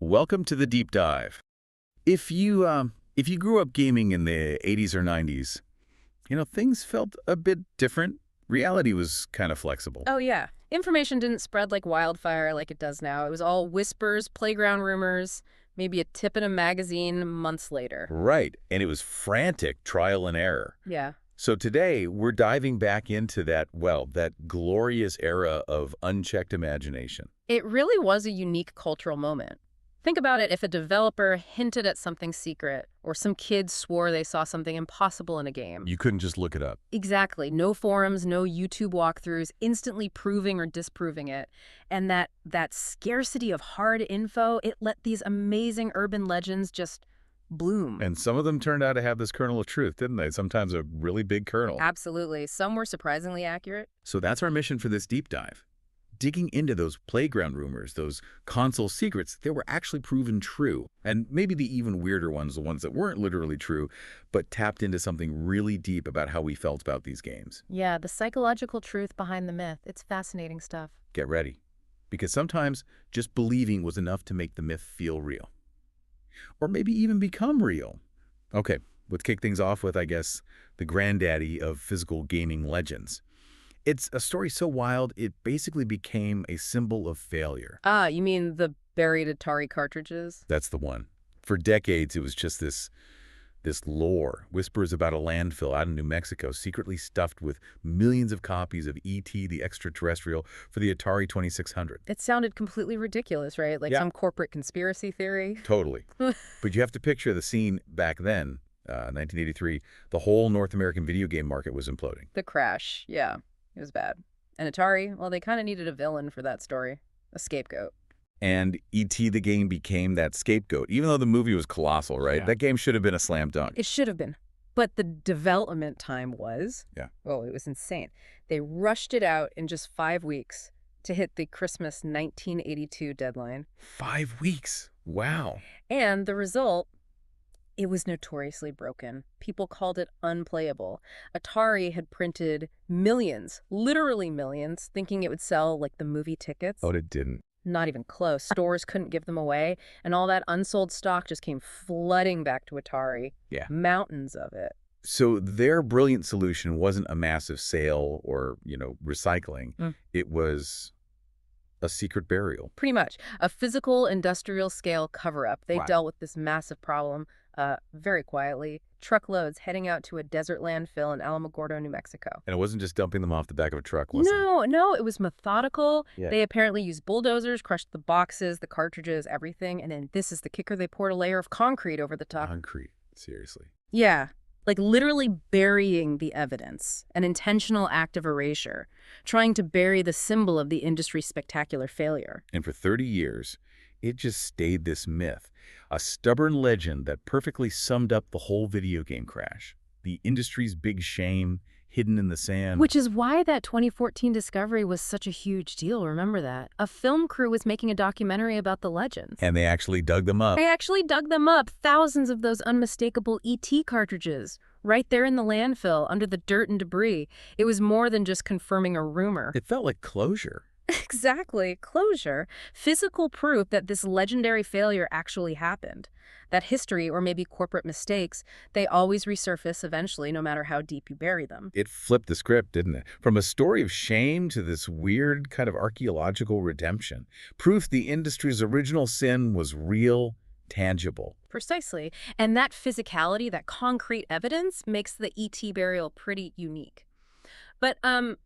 Welcome to the deep dive. If you grew up gaming in the 80s or 90s, things felt a bit different. Reality was kind of flexible. Oh, yeah. Information didn't spread like wildfire like it does now. It was all whispers, playground rumors, maybe a tip in a magazine months later. Right, and it was frantic trial and error. Yeah. So today, we're diving back into that glorious era of unchecked imagination. It really was a unique cultural moment. Think about it if a developer hinted at something secret, or some kids swore they saw something impossible in a game. You couldn't just look it up. Exactly. No forums, no YouTube walkthroughs, instantly proving or disproving it. And that scarcity of hard info, it let these amazing urban legends just bloom. And some of them turned out to have this kernel of truth, didn't they? Sometimes a really big kernel. Absolutely. Some were surprisingly accurate. So that's our mission for this deep dive. Digging into those playground rumors, those console secrets that were actually proven true. And maybe the even weirder ones, the ones that weren't literally true, but tapped into something really deep about how we felt about these games. Yeah, the psychological truth behind the myth. It's fascinating stuff. Get ready. Because sometimes just believing was enough to make the myth feel real. Or maybe even become real. Okay, let's kick things off with, I guess, the granddaddy of physical gaming legends. It's a story so wild, it basically became a symbol of failure. Ah, you mean the buried Atari cartridges? That's the one. For decades, it was just this lore, whispers about a landfill out in New Mexico, secretly stuffed with millions of copies of E.T. the Extraterrestrial for the Atari 2600. It sounded completely ridiculous, right? Like some corporate conspiracy theory. Totally. But you have to picture the scene back then, 1983, the whole North American video game market was imploding. The crash, yeah. It was bad. And Atari, well, they kind of needed a villain for that story. A scapegoat. And E.T. the game became that scapegoat, even though the movie was colossal, right? Yeah. That game should have been a slam dunk. It should have been. But the development time was, oh, it was insane. They rushed it out in just 5 weeks to hit the Christmas 1982 deadline. 5 weeks? Wow. And the result, it was notoriously broken. People called it unplayable. Atari had printed millions, literally millions, thinking it would sell like the movie tickets. Oh, it didn't. Not even close. Stores couldn't give them away, and all that unsold stock just came flooding back to Atari. Yeah. Mountains of it. So their brilliant solution wasn't a massive sale or, recycling. It was a secret burial. Pretty much. A physical industrial scale cover-up. They dealt with this massive problem very quietly. Truckloads heading out to a desert landfill in Alamogordo, New Mexico. And it wasn't just dumping them off the back of a truck, was it? No, it was methodical. Yeah. They apparently used bulldozers, crushed the boxes, the cartridges, everything. And then this is the kicker, they poured a layer of concrete over the top. Concrete, seriously. Yeah, like literally burying the evidence, an intentional act of erasure, trying to bury the symbol of the industry's spectacular failure. And for 30 years, it just stayed this myth, a stubborn legend that perfectly summed up the whole video game crash. The industry's big shame, hidden in the sand. Which is why that 2014 discovery was such a huge deal, remember that? A film crew was making a documentary about the legends. And they actually dug them up. They actually dug them up, thousands of those unmistakable E.T. cartridges, right there in the landfill, under the dirt and debris. It was more than just confirming a rumor. It felt like closure. Exactly. Closure. Physical proof that this legendary failure actually happened. That history, or maybe corporate mistakes, they always resurface eventually, no matter how deep you bury them. It flipped the script, didn't it? From a story of shame to this weird kind of archaeological redemption. Proof the industry's original sin was real, tangible. Precisely. And that physicality, that concrete evidence, makes the E.T. burial pretty unique. But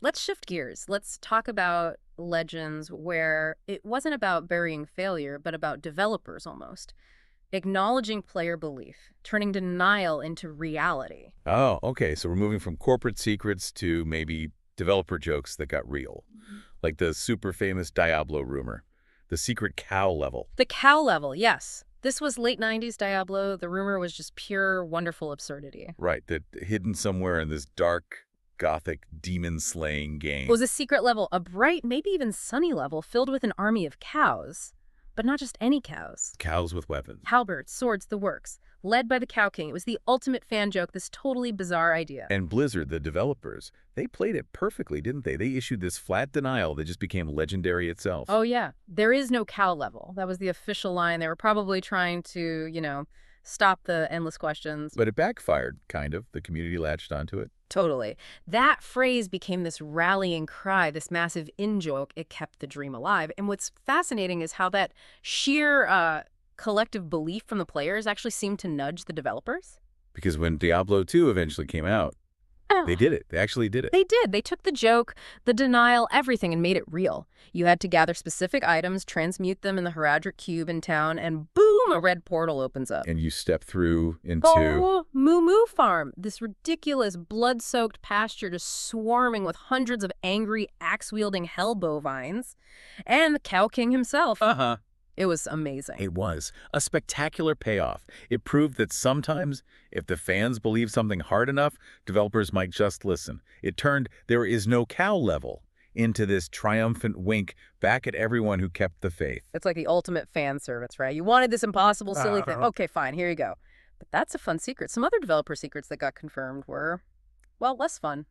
let's shift gears. Let's talk about legends where it wasn't about burying failure, but about developers almost. Acknowledging player belief, turning denial into reality. Oh, okay. So we're moving from corporate secrets to maybe developer jokes that got real. Like the super famous Diablo rumor, the secret cow level. The cow level, yes. This was late 90s Diablo. The rumor was just pure, wonderful absurdity. Right, that hidden somewhere in this dark, gothic, demon-slaying game. It was a secret level, a bright, maybe even sunny level, filled with an army of cows. But not just any cows. Cows with weapons. Halberds, swords, the works. Led by the Cow King. It was the ultimate fan joke, this totally bizarre idea. And Blizzard, the developers, they played it perfectly, didn't they? They issued this flat denial that just became legendary itself. Oh, yeah. There is no cow level. That was the official line. They were probably trying to, stop the endless questions. But it backfired, kind of. The community latched onto it. Totally. That phrase became this rallying cry, this massive in-joke. It kept the dream alive. And what's fascinating is how that sheer collective belief from the players actually seemed to nudge the developers. Because when Diablo II eventually came out, they did it. They actually did it. They did. They took the joke, the denial, everything, and made it real. You had to gather specific items, transmute them in the Heraldric Cube in town, and boom, a red portal opens up. And you step through into... Oh, Moo Moo Farm, this ridiculous blood-soaked pasture just swarming with hundreds of angry, axe-wielding hell bovines, and the Cow King himself. Uh-huh. It was amazing. It was a spectacular payoff. It proved that sometimes, if the fans believe something hard enough, developers might just listen. It turned "there is no cow level" into this triumphant wink back at everyone who kept the faith. It's like the ultimate fan service, right? You wanted this impossible, silly thing. Okay, fine, here you go. But that's a fun secret. Some other developer secrets that got confirmed were, well, less fun.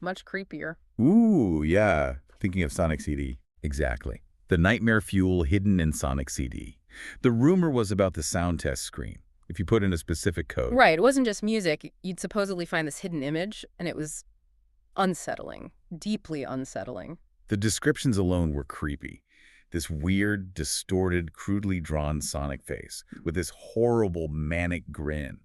Much creepier. Ooh, yeah. Thinking of Sonic CD. Exactly. The nightmare fuel hidden in Sonic CD. The rumor was about the sound test screen. If you put in a specific code. Right. It wasn't just music. You'd supposedly find this hidden image, and it was unsettling. Deeply unsettling. The descriptions alone were creepy. This weird, distorted, crudely drawn Sonic face with this horrible, manic grin.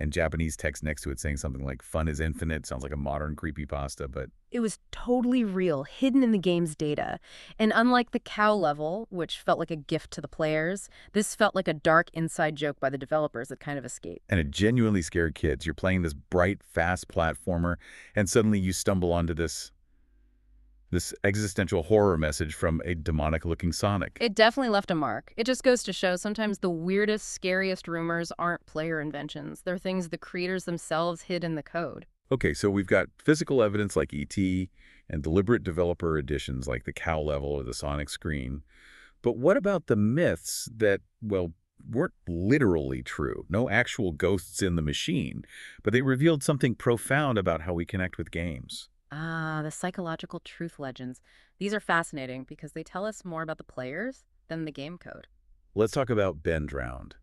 And Japanese text next to it saying something like, "Fun is infinite." Sounds like a modern creepypasta, but... It was totally real, hidden in the game's data. And unlike the cow level, which felt like a gift to the players, this felt like a dark inside joke by the developers that kind of escaped. And it genuinely scared kids. You're playing this bright, fast platformer, and suddenly you stumble onto this existential horror message from a demonic-looking Sonic. It definitely left a mark. It just goes to show sometimes the weirdest, scariest rumors aren't player inventions. They're things the creators themselves hid in the code. Okay, so we've got physical evidence like E.T. and deliberate developer additions like the cow level or the Sonic screen. But what about the myths that, well, weren't literally true? No actual ghosts in the machine, but they revealed something profound about how we connect with games. Ah, the psychological truth legends. These are fascinating because they tell us more about the players than the game code. Let's talk about Ben Drowned.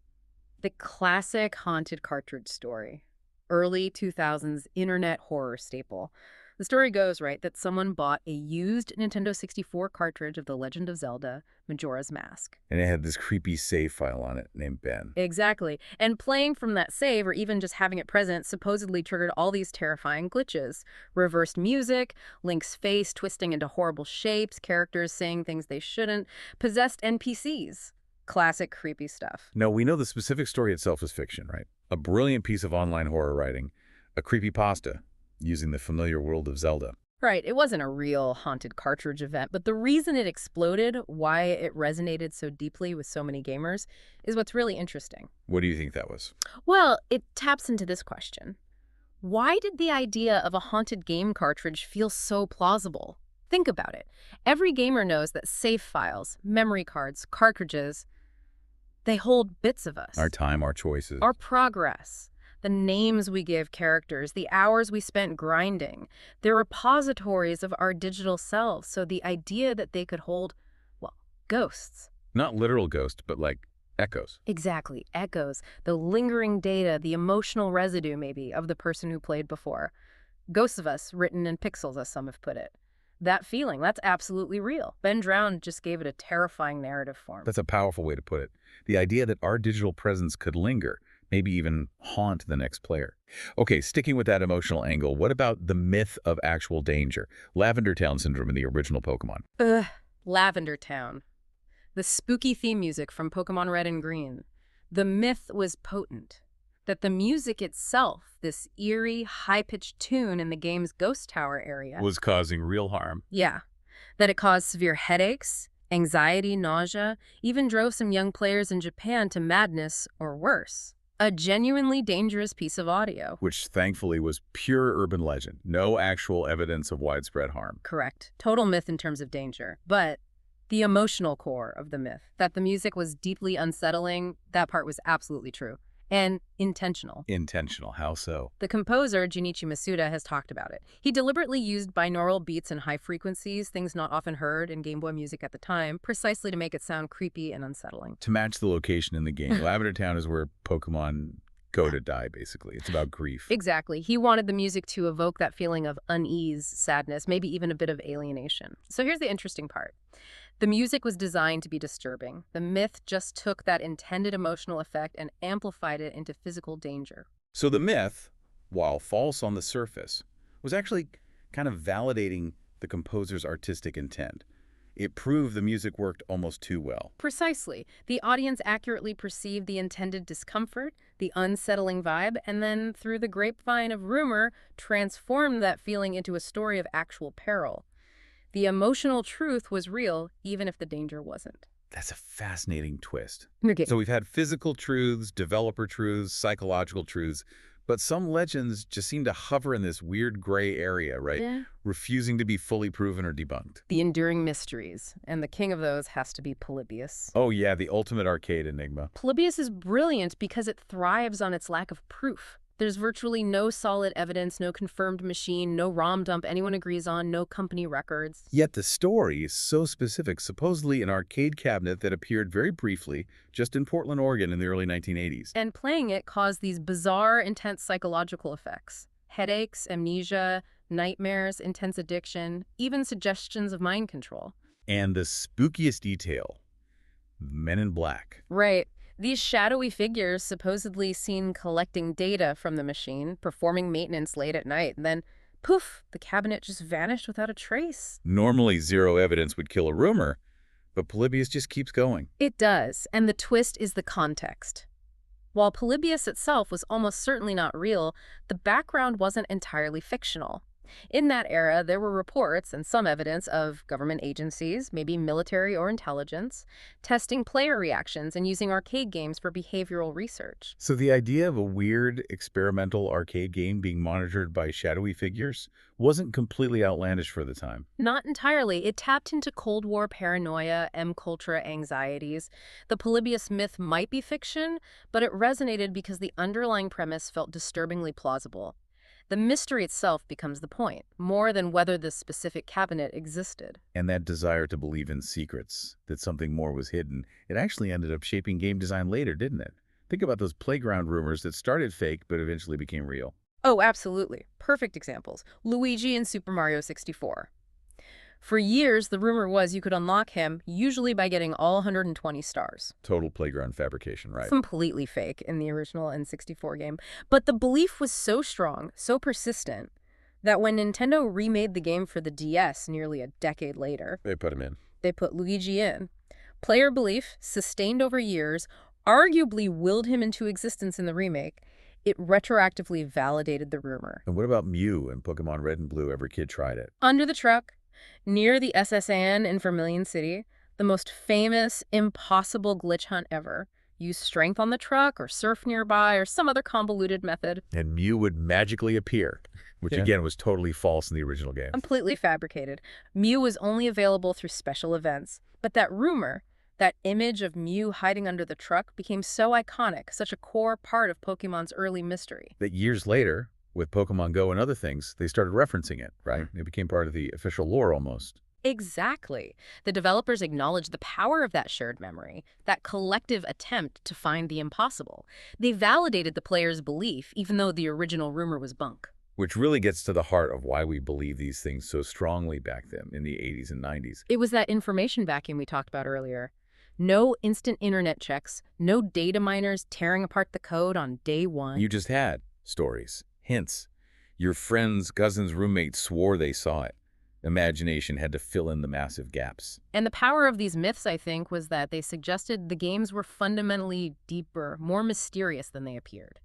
The classic haunted cartridge story. Early 2000s internet horror staple. The story goes, right, that someone bought a used Nintendo 64 cartridge of The Legend of Zelda, Majora's Mask. And it had this creepy save file on it named Ben. Exactly. And playing from that save, or even just having it present, supposedly triggered all these terrifying glitches. Reversed music, Link's face twisting into horrible shapes, characters saying things they shouldn't, possessed NPCs. Classic creepy stuff. No, we know the specific story itself is fiction, right? A brilliant piece of online horror writing, a creepypasta, using the familiar world of Zelda. Right, it wasn't a real haunted cartridge event, but the reason it exploded, why it resonated so deeply with so many gamers, is what's really interesting. What do you think that was? Well, it taps into this question. Why did the idea of a haunted game cartridge feel so plausible? Think about it. Every gamer knows that save files, memory cards, cartridges, they hold bits of us. Our time, our choices. Our progress. The names we give characters, the hours we spent grinding. They're repositories of our digital selves, so the idea that they could hold, well, ghosts. Not literal ghosts, but like echoes. Exactly, echoes. The lingering data, the emotional residue, maybe, of the person who played before. Ghosts of us, written in pixels, as some have put it. That feeling, that's absolutely real. Ben Drowned just gave it a terrifying narrative form. That's a powerful way to put it. The idea that our digital presence could linger, maybe even haunt the next player. Okay, sticking with that emotional angle, what about the myth of actual danger? Lavender Town Syndrome in the original Pokemon. Lavender Town. The spooky theme music from Pokemon Red and Green. The myth was potent. That the music itself, this eerie, high-pitched tune in the game's Ghost Tower area, was causing real harm. Yeah. That it caused severe headaches, anxiety, nausea, even drove some young players in Japan to madness or worse. A genuinely dangerous piece of audio. Which thankfully was pure urban legend. No actual evidence of widespread harm. Correct. Total myth in terms of danger. But The emotional core of the myth, that the music was deeply unsettling, that part was absolutely true. And intentional. Intentional. How so? The composer, Junichi Masuda, has talked about it. He deliberately used binaural beats and high frequencies, things not often heard in Game Boy music at the time, precisely to make it sound creepy and unsettling. To match the location in the game, Lavender Town is where Pokemon go to die, basically. It's about grief. Exactly. He wanted the music to evoke that feeling of unease, sadness, maybe even a bit of alienation. So here's the interesting part. The music was designed to be disturbing. The myth just took that intended emotional effect and amplified it into physical danger. So the myth, while false on the surface, was actually kind of validating the composer's artistic intent. It proved the music worked almost too well. Precisely. The audience accurately perceived the intended discomfort, the unsettling vibe, and then, through the grapevine of rumor, transformed that feeling into a story of actual peril. The emotional truth was real, even if the danger wasn't. That's a fascinating twist. Okay. So we've had physical truths, developer truths, psychological truths, but some legends just seem to hover in this weird gray area, right? Yeah. Refusing to be fully proven or debunked. The enduring mysteries, and the king of those has to be Polybius. Oh yeah, the ultimate arcade enigma. Polybius is brilliant because it thrives on its lack of proof. There's virtually no solid evidence, no confirmed machine, no ROM dump anyone agrees on, no company records. Yet the story is so specific, supposedly an arcade cabinet that appeared very briefly just in Portland, Oregon in the early 1980s. And playing it caused these bizarre, intense psychological effects. Headaches, amnesia, nightmares, intense addiction, even suggestions of mind control. And the spookiest detail, Men in Black. Right. These shadowy figures supposedly seen collecting data from the machine, performing maintenance late at night, and then, poof, the cabinet just vanished without a trace. Normally, zero evidence would kill a rumor, but Polybius just keeps going. It does, and the twist is the context. While Polybius itself was almost certainly not real, the background wasn't entirely fictional. In that era, there were reports and some evidence of government agencies, maybe military or intelligence, testing player reactions and using arcade games for behavioral research. So the idea of a weird, experimental arcade game being monitored by shadowy figures wasn't completely outlandish for the time. Not entirely. It tapped into Cold War paranoia, M-culture anxieties. The Polybius myth might be fiction, but it resonated because the underlying premise felt disturbingly plausible. The mystery itself becomes the point, more than whether this specific cabinet existed. And that desire to believe in secrets, that something more was hidden, it actually ended up shaping game design later, didn't it? Think about those playground rumors that started fake but eventually became real. Oh, absolutely. Perfect examples. Luigi in Super Mario 64. For years, the rumor was you could unlock him, usually by getting all 120 stars. Total playground fabrication, right? Completely fake in the original N64 game. But the belief was so strong, so persistent, that when Nintendo remade the game for the DS nearly a decade later, They put him in. they put Luigi in. Player belief, sustained over years, arguably willed him into existence in the remake. It retroactively validated the rumor. And what about Mew and Pokemon Red and Blue? Every kid tried it. Under the truck, near the SSN in Vermilion City, the most famous, impossible glitch hunt ever. Use strength on the truck or surf nearby or some other convoluted method. And Mew would magically appear, which again was totally false in the original game. Completely fabricated. Mew was only available through special events. But that rumor, that image of Mew hiding under the truck, became so iconic, such a core part of Pokemon's early mystery. That years later, with Pokemon Go and other things, they started referencing it, right? It became part of the official lore almost. Exactly. The developers acknowledged the power of that shared memory, that collective attempt to find the impossible. They validated the player's belief, even though the original rumor was bunk. Which really gets to the heart of why we believe these things so strongly back then in the 80s and 90s. It was that information vacuum we talked about earlier. No instant internet checks, no data miners tearing apart the code on day one. You just had stories, hints. Your friends, cousins, roommates swore they saw it. Imagination had to fill in the massive gaps. And the power of these myths, I think, was that they suggested the games were fundamentally deeper, more mysterious than they appeared.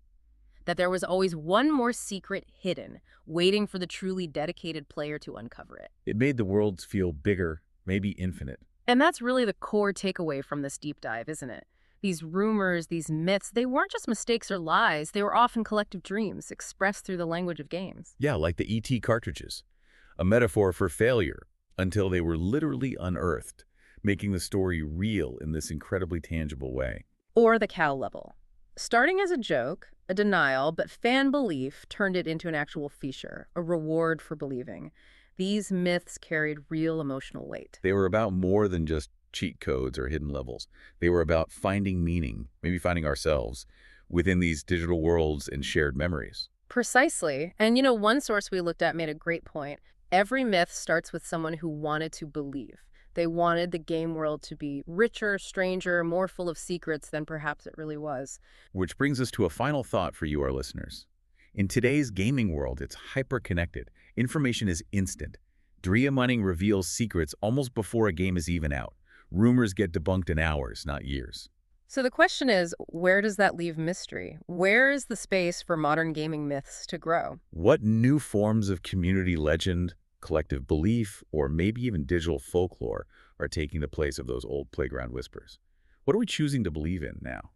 That there was always one more secret hidden, waiting for the truly dedicated player to uncover it. It made the worlds feel bigger, maybe infinite. And that's really the core takeaway from this deep dive, isn't it? These rumors, these myths, they weren't just mistakes or lies. They were often collective dreams expressed through the language of games. Yeah, like the ET cartridges. A metaphor for failure until they were literally unearthed. making the story real in this incredibly tangible way. Or the cow level. Starting as a joke, a denial, but fan belief turned it into an actual feature, a reward for believing. These myths carried real emotional weight. They were about more than just cheat codes or hidden levels. They were about finding meaning, maybe finding ourselves, within these digital worlds and shared memories. Precisely. And one source we looked at made a great point. Every myth starts with someone who wanted to believe. They wanted the game world to be richer, stranger, more full of secrets than perhaps it really was. Which brings us to a final thought for you, our listeners. In today's gaming world, it's hyper-connected. Information is instant. Drea mining reveals secrets almost before a game is even out. Rumors get debunked in hours, not years. So the question is, where does that leave mystery? Where is the space for modern gaming myths to grow? What new forms of community legend, collective belief, or maybe even digital folklore are taking the place of those old playground whispers? What are we choosing to believe in now?